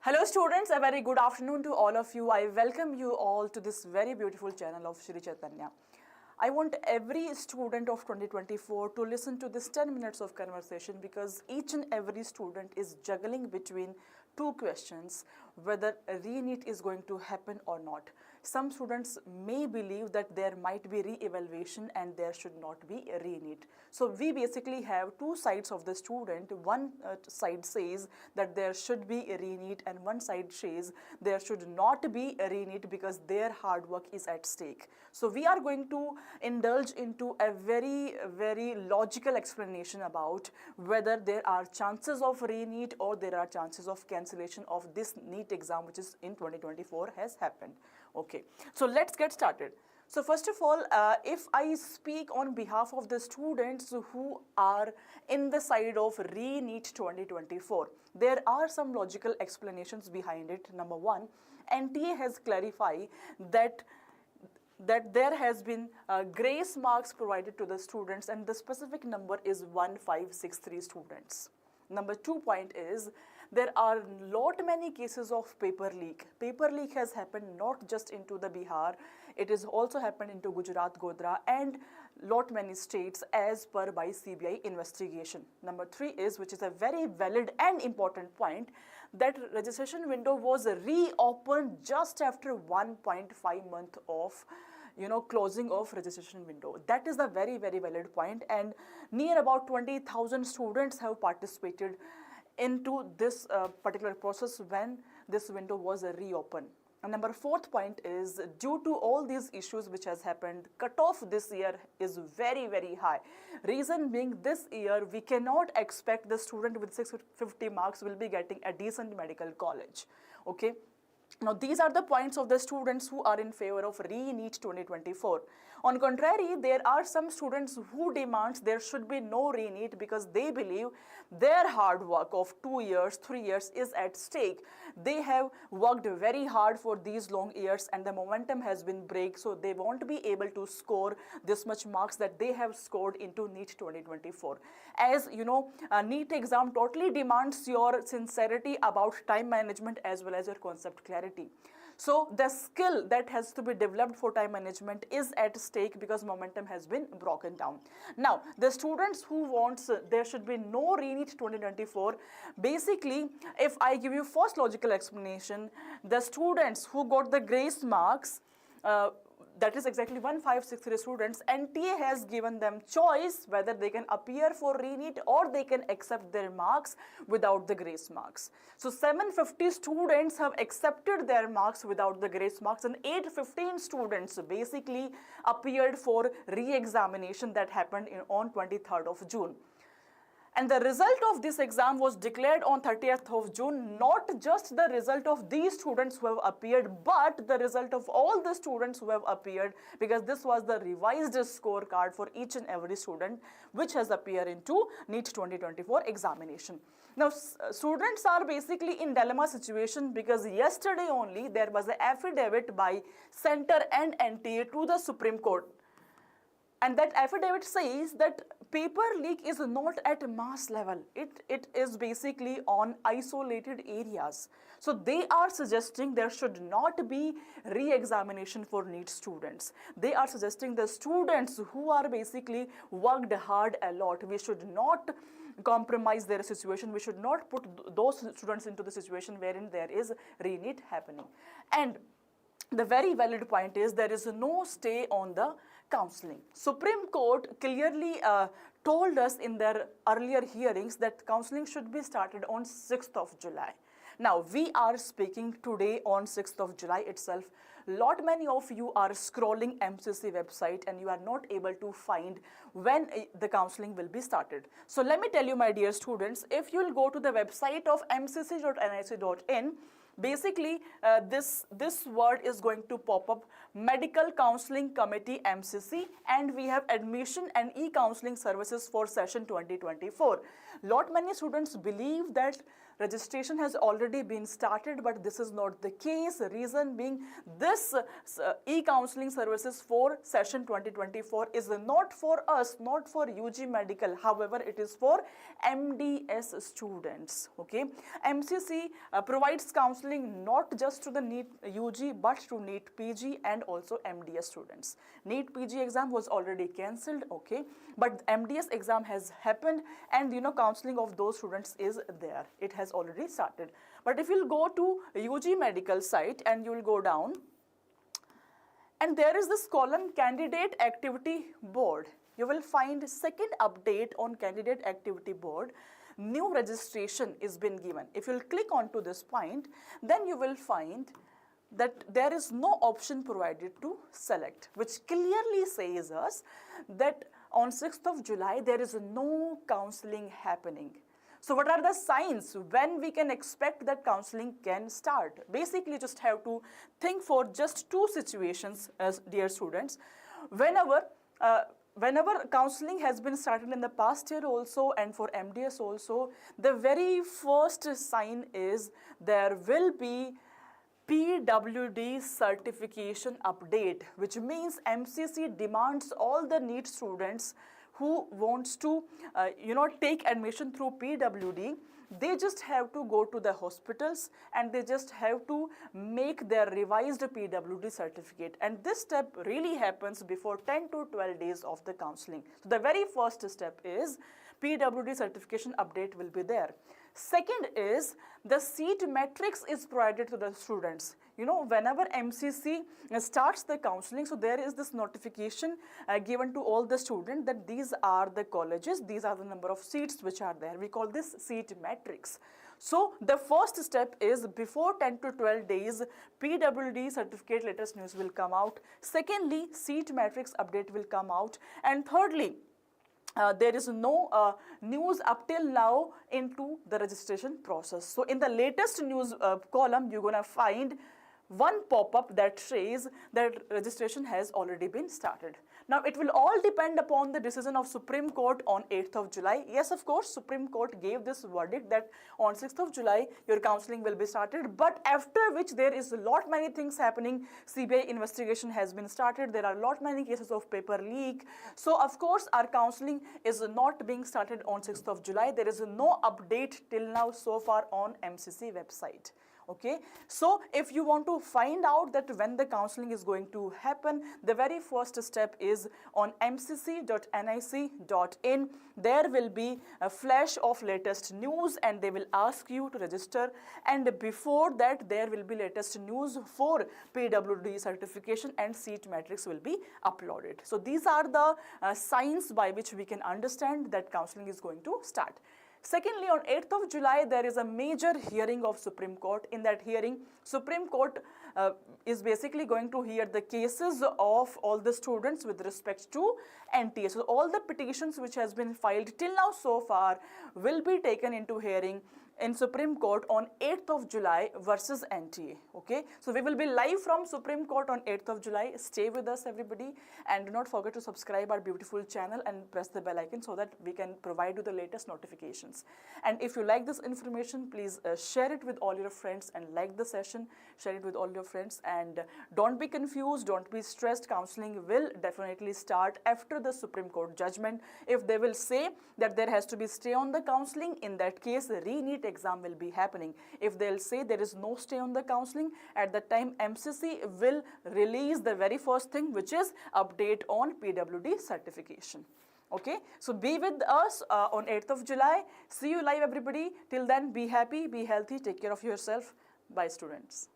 Hello students, a very good afternoon to all of you. I welcome you all to this very beautiful channel of Shri Chaitanya. I want every student of 2024 to listen to this 10 minutes of conversation because each and every student is juggling between two questions, whether a re-NEET is going to happen or not. Some students may believe that there might be re-evaluation and there should not be a re-NEET. So we basically have two sides of the student. One side says that there should be a re-NEET and one side says there should not be a re-NEET because their hard work is at stake. So we are going to indulge into a very logical explanation about whether there are chances of re-NEET or there are chances of cancellation of this NEET exam which is in 2024 has happened. Okay, so let's get started. So first of all, if I speak on behalf of the students who are in the side of re-NEET 2024, there are some logical explanations behind it. Number one, NTA has clarified that there has been grace marks provided to the students and the specific number is 1563 students. Number 2 point is there are many cases of paper leak. Paper leak has happened not just into the Bihar, it has also happened into Gujarat, Godhra and many states as per by CBI investigation. Number 3 is, which is a very valid and important point, that registration window was reopened just after 1.5 month of closing of registration window. That is a very valid point, and near about 20,000 students have participated into this particular process when this window was reopened. And number 4th point is, due to all these issues which has happened, cutoff this year is very high. Reason being, this year we cannot expect the student with 650 marks will be getting a decent medical college. Okay. Now, these are the points of the students who are in favor of re-NEET 2024. On contrary, there are some students who demand there should be no re-NEET because they believe their hard work of 2 years, 3 years is at stake. They have worked very hard for these long years and the momentum has been break, so they won't be able to score this much marks that they have scored into NEET 2024. As you know, a NEET exam totally demands your sincerity about time management as well as your concept clarity. So the skill that has to be developed for time management is at stake because momentum has been broken down. Now, the students who wants there should be no re-NEET 2024, basically, if I give you first logical explanation, the students who got the grace marks, that is exactly 1563 students, NTA has given them choice whether they can appear for re-NEET or they can accept their marks without the grace marks. So 750 students have accepted their marks without the grace marks and 815 students basically appeared for re-examination that happened on 23rd of June. And the result of this exam was declared on 30th of June, not just the result of these students who have appeared, but the result of all the students who have appeared, because this was the revised scorecard for each and every student which has appeared into NEET 2024 examination. Now, students are basically in dilemma situation because yesterday only there was an affidavit by Center and NTA to the Supreme Court. And that affidavit says that paper leak is not at mass level. It is basically on isolated areas. So they are suggesting there should not be re-examination for NEET students. They are suggesting the students who are basically worked hard a lot, we should not compromise their situation. We should not put those students into the situation wherein there is re-NEET happening. And the very valid point is there is no stay on the counselling. Supreme Court clearly told us in their earlier hearings that counselling should be started on 6th of July. Now, we are speaking today on 6th of July itself. Many of you are scrolling MCC website and you are not able to find when the counselling will be started. So let me tell you, my dear students, if you will go to the website of mcc.nic.in, basically, this word is going to pop up, Medical Counseling Committee MCC, and we have admission and e-counseling services for session 2024. Lot many students believe that registration has already been started, but this is not the case. Reason being, this e-counseling services for session 2024 is not for us, not for UG Medical. However, it is for MDS students. Okay, MCC provides counseling not just to the NEET UG but to NEET PG and also MDS students. NEET PG exam was already cancelled. Okay, but MDS exam has happened, and counseling of those students is there. It has already started. But if you'll go to UG Medical site and you will go down, and there is this column Candidate Activity Board. You will find second update on Candidate Activity Board. New registration is been given. If you'll click onto this point, then you will find that there is no option provided to select, which clearly says us that on 6th of July there is no counseling happening. So what are the signs when we can expect that counseling can start? Basically, you just have to think for just two situations, as dear students. Whenever counseling has been started in the past year also and for MDS also, the very first sign is there will be PWD certification update, which means MCC demands all the NEET students who wants to take admission through PWD, they just have to go to the hospitals and they just have to make their revised PWD certificate, and this step really happens before 10 to 12 days of the counseling. So the very first step is PWD certification update will be there. Second is the seat matrix is provided to the students. Whenever MCC starts the counseling, so there is this notification given to all the students that these are the colleges, these are the number of seats which are there. We call this seat matrix. So the first step is before 10 to 12 days, PWD certificate latest news will come out. Secondly, seat matrix update will come out. And thirdly, there is no news up till now into the registration process. So in the latest news column, you're going to find one pop-up that says that registration has already been started. Now, it will all depend upon the decision of Supreme Court on 8th of July. Yes, of course, Supreme Court gave this verdict that on 6th of July, your counseling will be started. But after which there is a lot many things happening. CBI investigation has been started. There are a lot many cases of paper leak. So, of course, our counseling is not being started on 6th of July. There is no update till now so far on MCC website. Okay, so if you want to find out that when the counseling is going to happen, the very first step is on mcc.nic.in. There will be a flash of latest news and they will ask you to register, and before that there will be latest news for PWD certification and seat matrix will be uploaded. So these are the signs by which we can understand that counseling is going to start. Secondly, on 8th of July, there is a major hearing of Supreme Court. In that hearing, Supreme Court is basically going to hear the cases of all the students with respect to NTA. So all the petitions which has been filed till now so far will be taken into hearing in Supreme Court on 8th of July versus NTA. Okay, so we will be live from Supreme Court on 8th of July. Stay with us, everybody, and do not forget to subscribe our beautiful channel and press the bell icon so that we can provide you the latest notifications. And if you like this information, please share it with all your friends and like the session. Share it with all your friends, and don't be confused, don't be stressed. Counseling will definitely start after the Supreme Court judgment. If they will say that there has to be stay on the counseling, in that case, re-neet exam will be happening. If they'll say there is no stay on the counseling, at that time MCC will release the very first thing, which is update on PWD certification. Okay, so be with us on 8th of July. See you live, everybody. Till then, be happy, be healthy, take care of yourself. Bye, students.